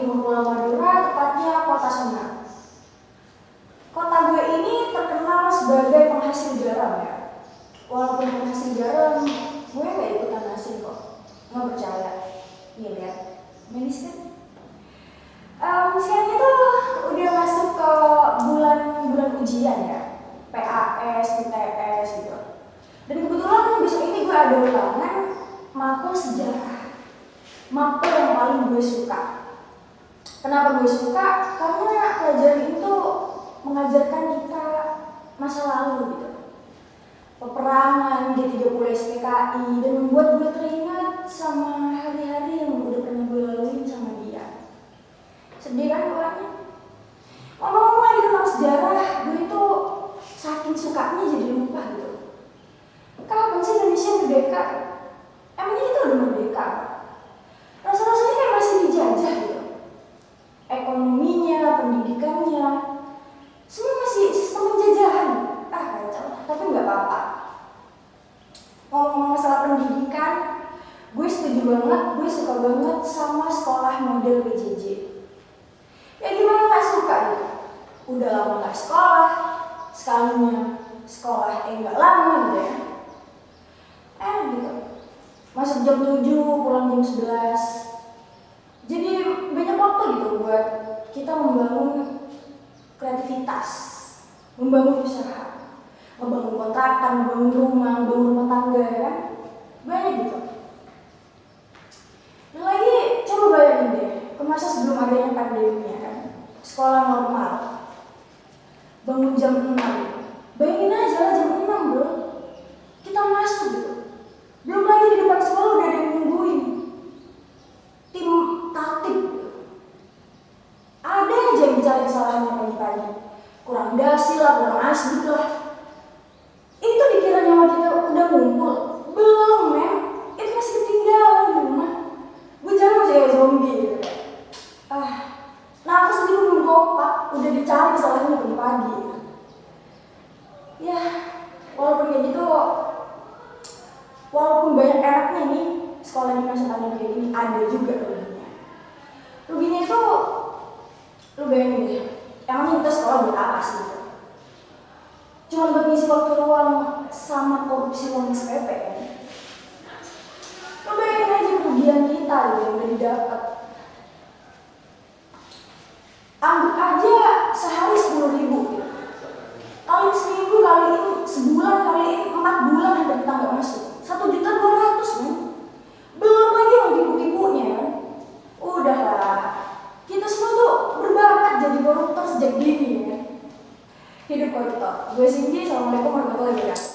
Timur Pulau Madura, tepatnya Kota Sungai. Kota gue ini terkenal sebagai penghasil garam ya. Walaupun penghasil garam, gue gak ikutan hasil kok. Nggak percaya. Iya lihat, manis kan? Sekarang itu udah masuk ke bulan ujian ya, PAS, UTS gitu. Dan kebetulan besok ini gue ada ulangan mapel sejarah, mapel yang paling gue suka. Kenapa gue suka? Karena pelajaran itu mengajarkan kita masa lalu gitu, peperangan G30 SPKI, dan membuat gue teringat sama hari-hari yang udah pernah gue laluin sama dia. Sedih kan orangnya? Ngomong-ngomong lagi tentang sejarah, gue itu saking sukanya jadi lupa gitu. Kapan sih Indonesia merdeka? Emangnya kita udah merdeka? Rasa-rasanya kayak masih dijajah gitu. Ekonominya, pendidikannya, semua masih sistem penjajahan. Kacau, tapi nggak apa-apa. Ngomong-ngomong masalah pendidikan, gue setuju banget, gue suka banget sama sekolah model PJJ. Ya gimana gak suka gitu? Udah lama gak sekolah, sekalinya sekolah nggak lama gitu ya. Gitu. Masuk jam 7, pulang jam 11. Jadi banyak waktu gitu buat kita membangun kreativitas, membangun usaha, membangun kontrakan, membangun rumah tangga ya kan? Banyak gitu. Dan lagi coba bayangin deh, ke masa sebelum adanya pandemi ya kan? Sekolah normal, bangun jam 6. Bayangin aja lah jam 6 bro, kita masuk gitu. Belum lagi di depan sekolah udah ada yang nungguin, tim tatip gitu. Ada aja yang mencari kesalahannya pagi-pagi, kurang dasi lah, kurang asli lah. Itu dikira nyawa kita udah ngumpul, belum men, itu masih ketinggalan di rumah. Gue jalan masih kayak zombie gitu. Nafas dulu belum kompak, udah dicari kesalahannya pagi-pagi gitu. Ya, walaupun kayak gitu, walaupun banyak enaknya nih sekolah di masa pandemi kayak gini, ada juga ruginya. Ruginya itu, lu bayangin deh, emangnya kita sekolah buat apa sih gitu? Cuma buat ngisi waktu luang sama korupsi uang SPP kan? Lu bayangin aja kerugian kita gitu yang udah didapat. Anggap aja sehari 10.000 gitu. Kali seminggu, kaliin sebulan, kaliin 4 bulan hampir kita nggak masuk, 1.200.000 men. Belum lagi yang tipu-tipunya kan. Udahlah, kita semua tuh berbakat jadi koruptor sejak dini kan. Hidup koruptor. Gue Cindy, assalamualaikum warahmatullahi wabarakatuh.